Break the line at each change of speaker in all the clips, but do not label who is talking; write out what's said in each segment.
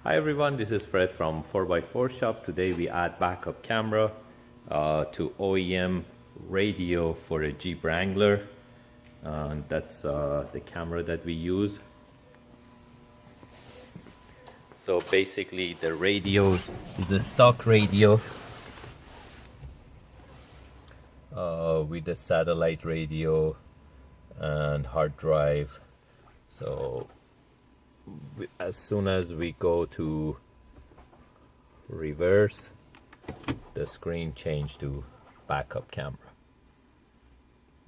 Hi everyone, this is Fred from 4x4 Shop. Today we add backup camera to OEM radio for a Jeep Wrangler. And that's the camera that we use. So basically the radio is a stock radio with a satellite radio and hard drive. So as soon as we go to reverse, the screen change to backup camera,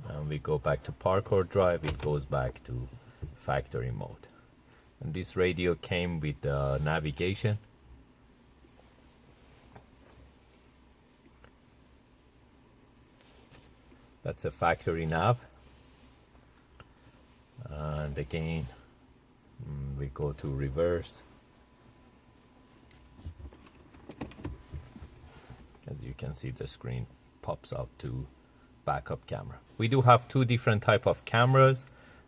and we go back to park or drive, it goes back to factory mode. And this radio came with navigation. That's a factory nav. And again, we go to reverse. As you can see, the screen pops up to backup camera. We do have two different type of cameras.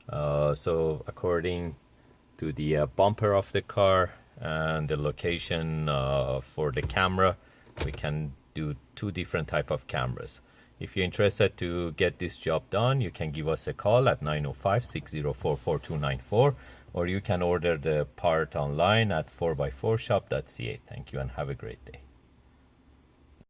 So according to the bumper of the car and the location for the camera, we can do two different type of cameras. If you're interested to get this job done, you can give us a call at 905-604-4294, or you can order the part online at 4x4shop.ca. Thank you and have a great day.